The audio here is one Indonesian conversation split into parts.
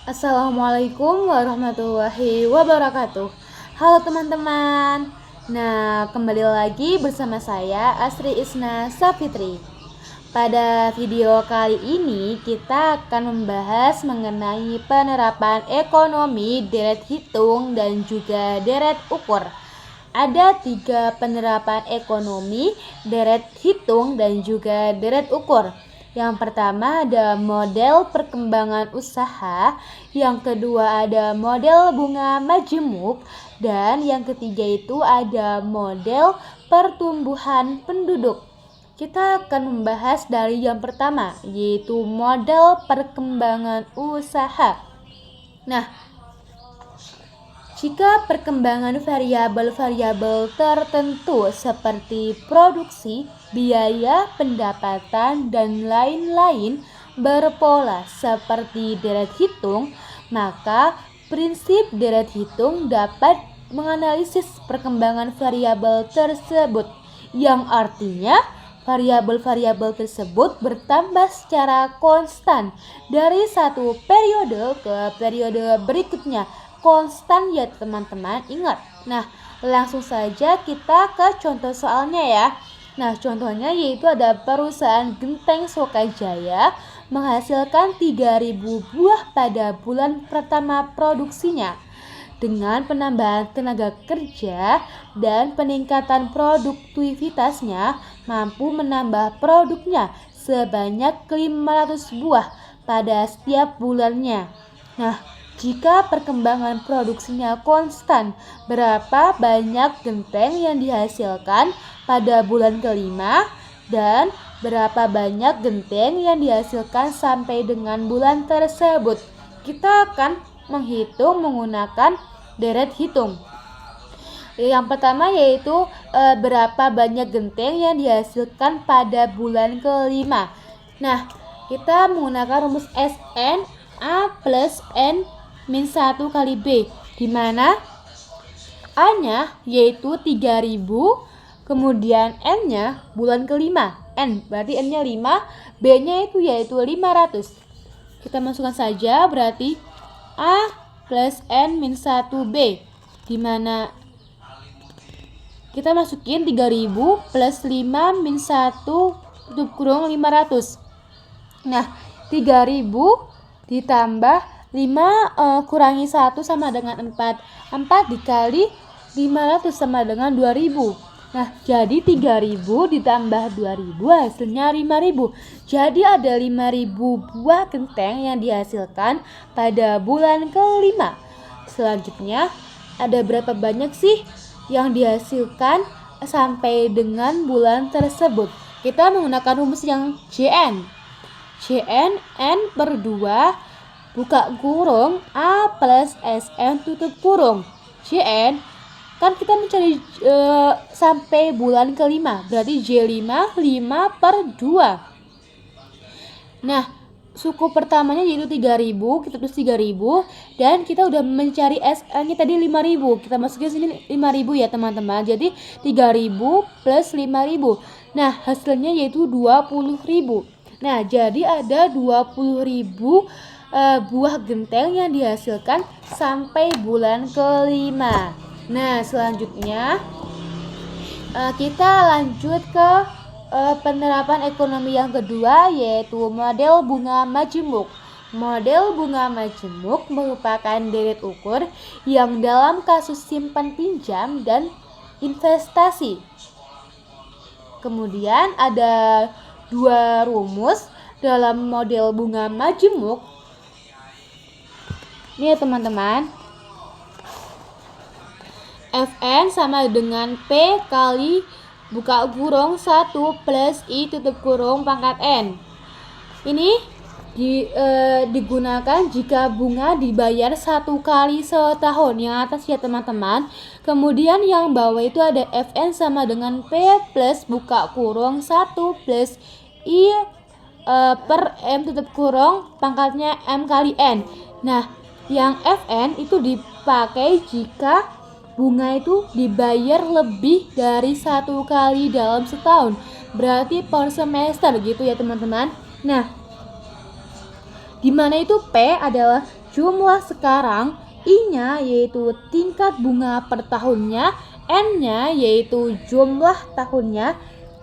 Assalamualaikum warahmatullahi wabarakatuh. Halo teman-teman. Nah, kembali lagi bersama saya Asri Isna Safitri. Pada video kali ini kita akan membahas mengenai penerapan ekonomi deret hitung dan juga deret ukur. Ada 3 penerapan ekonomi deret hitung dan juga deret ukur. Yang pertama ada model perkembangan usaha, yang kedua ada model bunga majemuk, dan yang ketiga itu ada model pertumbuhan penduduk. Kita akan membahas dari yang pertama, yaitu model perkembangan usaha. Nah, jika perkembangan variabel-variabel tertentu seperti produksi, biaya, pendapatan, dan lain-lain berpola seperti deret hitung, maka prinsip deret hitung dapat menganalisis perkembangan variabel tersebut, yang artinya variabel-variabel tersebut bertambah secara konstan dari satu periode ke periode berikutnya. Konstan ya teman-teman, ingat. Nah, langsung saja kita ke contoh soalnya ya. Nah, contohnya yaitu ada perusahaan Genteng Sokajaya menghasilkan 3.000 buah pada bulan pertama produksinya. Dengan penambahan tenaga kerja dan peningkatan produktivitasnya mampu menambah produknya sebanyak 500 buah pada setiap bulannya. Nah, jika perkembangan produksinya konstan, berapa banyak genteng yang dihasilkan pada bulan kelima dan berapa banyak genteng yang dihasilkan sampai dengan bulan tersebut? Kita akan menghitung menggunakan deret hitung. Yang pertama yaitu berapa banyak genteng yang dihasilkan pada bulan kelima. Nah, kita menggunakan rumus SN A plus N min 1 kali B, di mana A-nya yaitu 3.000, kemudian N-nya bulan kelima. N berarti N-nya 5, B-nya itu yaitu 500. Kita masukkan saja, berarti A plus N min 1B, di mana kita masukin 3.000 plus 5 min 1 tutup kurung 500. Nah, 3.000 ditambah 5 kurangi 1 sama dengan 4. 4 dikali 500 sama dengan 2000. Nah, jadi 3000 ditambah 2000 hasilnya 5000. Jadi ada 5000 buah genteng yang dihasilkan pada bulan kelima. Selanjutnya, ada berapa banyak sih yang dihasilkan sampai dengan bulan tersebut? Kita menggunakan rumus yang JN. JN N per 2 buka kurung A plus SN tutup kurung. JN kan kita mencari sampai bulan kelima, berarti J5 5 per 2. Nah, suku pertamanya yaitu 3.000, kita tulis 3.000, dan kita udah mencari SN-nya tadi 5.000. Kita masukin sini 5.000 ya teman-teman. Jadi 3.000 plus 5.000. Nah, hasilnya yaitu 20.000. Nah, jadi ada 20.000 buah genteng yang dihasilkan sampai bulan kelima. Nah, selanjutnya kita lanjut ke penerapan ekonomi yang kedua, yaitu model bunga majemuk. Model bunga majemuk merupakan deret ukur yang dalam kasus simpan pinjam dan investasi. Kemudian ada 2 rumus dalam model bunga majemuk. Ini ya teman-teman, Fn sama dengan P kali buka kurung 1 plus I tutup kurung pangkat N. Ini digunakan jika bunga dibayar 1 kali setahun. Yang atas ya teman-teman. Kemudian yang bawah itu ada Fn sama dengan P plus buka kurung 1 plus I per M tutup kurung pangkatnya M kali N. Nah, yang Fn itu dipakai jika bunga itu dibayar lebih dari 1 kali dalam setahun, berarti per semester gitu ya teman-teman. Nah, di mana itu P adalah jumlah sekarang, I-nya yaitu tingkat bunga per tahunnya, N-nya yaitu jumlah tahunnya,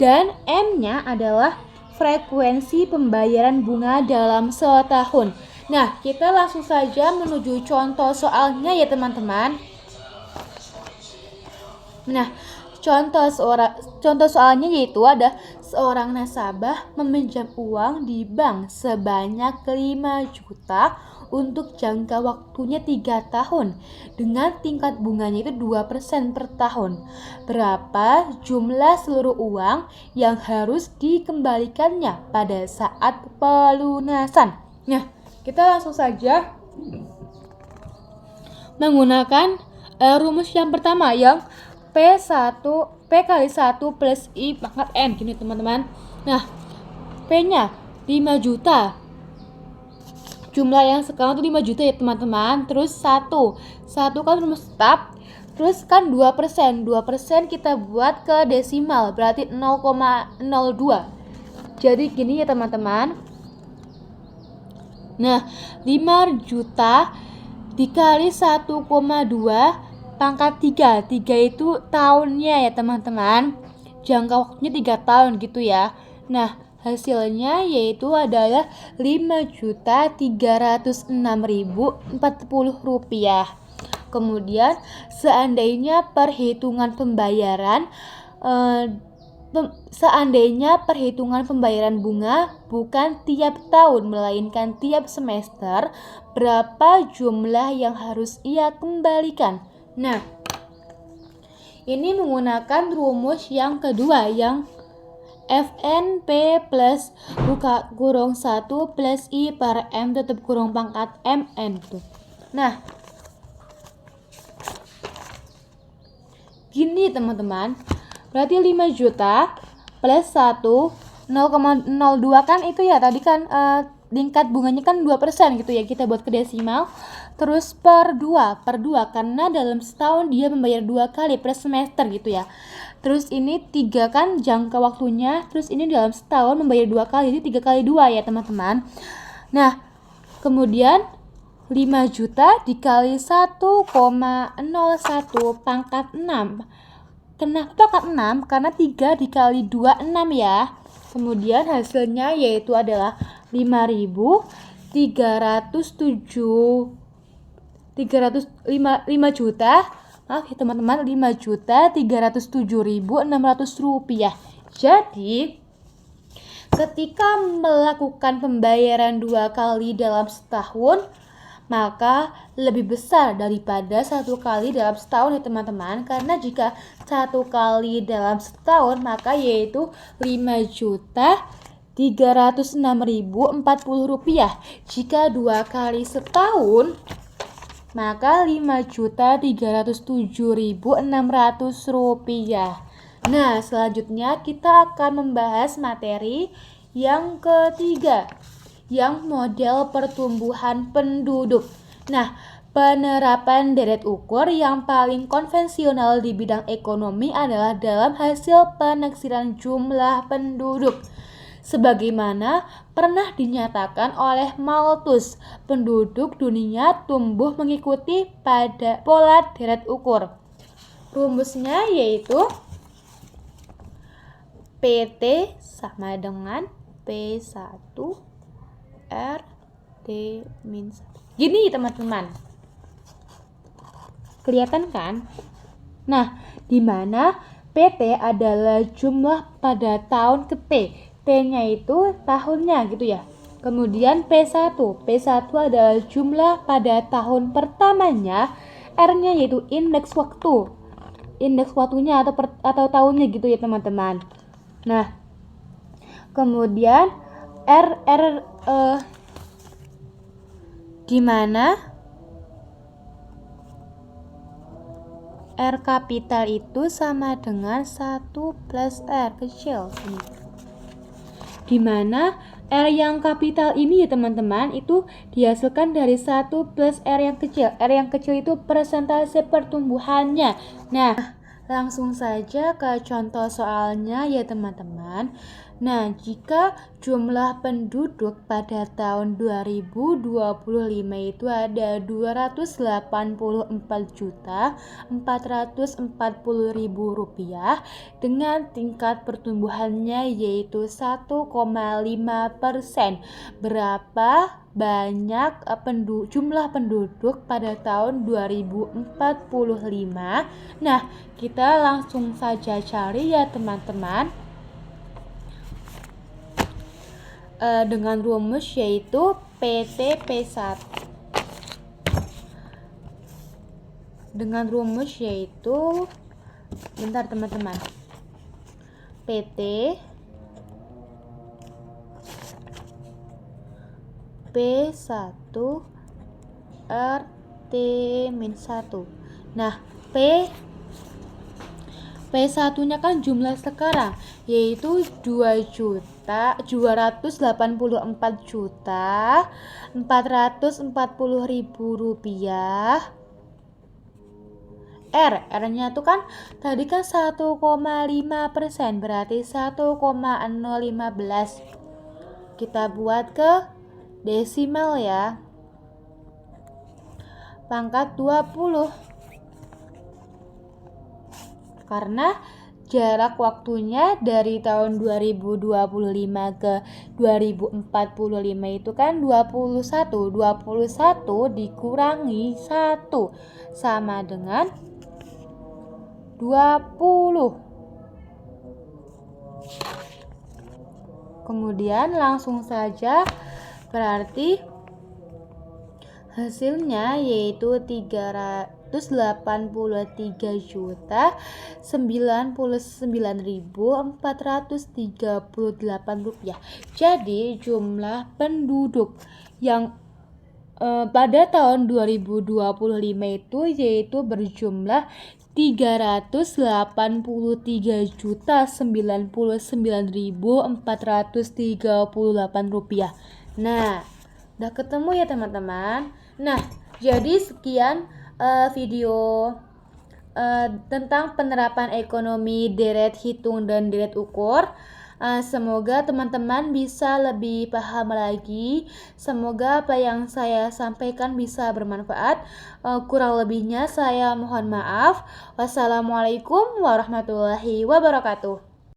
dan M-nya adalah frekuensi pembayaran bunga dalam setahun. Nah, kita langsung saja menuju contoh soalnya ya teman-teman. Nah, contoh soalnya yaitu ada seorang nasabah meminjam uang di bank sebanyak 5 juta untuk jangka waktunya 3 tahun dengan tingkat bunganya itu 2% per tahun. Berapa jumlah seluruh uang yang harus dikembalikannya pada saat pelunasan? Nah, kita langsung saja menggunakan rumus yang pertama yang P kali 1 plus I pangkat N gini teman-teman. Nah, P-nya 5 juta. Jumlah yang sekarang itu 5 juta ya teman-teman. Terus 1 kan rumus tetap. Terus kan 2%. 2% kita buat ke desimal, berarti 0,02. Jadi gini ya teman-teman. Nah, 5 juta dikali 1,2 pangkat 3. 3 itu tahunnya ya teman-teman. Jangka waktunya 3 tahun gitu ya. Nah, hasilnya yaitu adalah 5.306.040 rupiah. Kemudian seandainya perhitungan pembayaran bunga bukan tiap tahun melainkan tiap semester, berapa jumlah yang harus ia kembalikan? Nah, ini menggunakan rumus yang kedua yang FNP plus buka kurung 1 plus I per M tutup kurung pangkat MN tuh. Nah, gini teman-teman, berarti 5 juta plus 1 0,02 kan itu ya tadi kan tingkat bunganya kan 2% gitu ya, kita buat ke desimal. Terus per 2 karena dalam setahun dia membayar 2 kali per semester gitu ya. Terus ini 3 kan jangka waktunya, terus ini dalam setahun membayar 2 kali, jadi 3 kali 2 ya teman-teman. Nah, kemudian 5 juta dikali 1,01 pangkat 6. Kenapa pangkat 6? Karena 3 dikali 2, 6 ya. Kemudian hasilnya yaitu adalah 5 juta, maaf ya teman-teman, 5.307.600 rupiah. Jadi ketika melakukan pembayaran 2 kali dalam setahun, maka lebih besar daripada 1 kali dalam setahun ya teman-teman. Karena jika 1 kali dalam setahun maka yaitu 5.306.040 rupiah. Jika 2 kali setahun maka 5.307.600 rupiah. Nah, selanjutnya kita akan membahas materi yang ketiga, yang model pertumbuhan penduduk. Nah, penerapan deret ukur yang paling konvensional di bidang ekonomi adalah dalam hasil penaksiran jumlah penduduk. Sebagaimana pernah dinyatakan oleh Malthus, penduduk dunia tumbuh mengikuti pada pola deret ukur. Rumusnya yaitu PT sama dengan P1 R D-1. Gini teman-teman. Kelihatan kan? Nah, di mana PT adalah jumlah pada tahun ke T. T-nya itu tahunnya gitu ya. Kemudian P1 adalah jumlah pada tahun pertamanya. R-nya yaitu indeks waktu. Indeks waktunya atau tahunnya gitu ya teman-teman. Nah, kemudian di mana R kapital itu sama dengan 1 plus R kecil ini. Di mana R yang kapital ini ya teman-teman itu dihasilkan dari 1 plus R yang kecil. R yang kecil itu persentase pertumbuhannya. Nah, langsung saja ke contoh soalnya ya teman-teman. Nah, jika jumlah penduduk pada tahun 2025 itu ada 284.440.000 rupiah dengan tingkat pertumbuhannya yaitu 1,5%. Berapa banyak jumlah penduduk pada tahun 2045? Nah, kita langsung saja cari ya teman-teman. Dengan rumus yaitu PT P1 dengan rumus yaitu bentar teman-teman, PT P1 RT-1. Nah, P1-nya kan jumlah sekarang yaitu 2.284.440.000 rupiah. R-nya tuh kan tadi kan 1,5%, berarti 1,015. Kita buat ke desimal ya. Pangkat 20. Karena jarak waktunya dari tahun 2025 ke 2045 itu kan 21. 21 dikurangi 1 sama dengan 20. Kemudian langsung saja, berarti hasilnya yaitu 383.099.438 rupiah. Jadi jumlah penduduk yang pada tahun 2025 itu yaitu berjumlah 383.099.438 rupiah. Nah, udah ketemu ya teman-teman. Nah, jadi sekian video tentang penerapan ekonomi deret hitung dan deret ukur. Semoga teman-teman bisa lebih paham lagi. Semoga apa yang saya sampaikan bisa bermanfaat. Kurang lebihnya saya mohon maaf. Wassalamualaikum warahmatullahi wabarakatuh.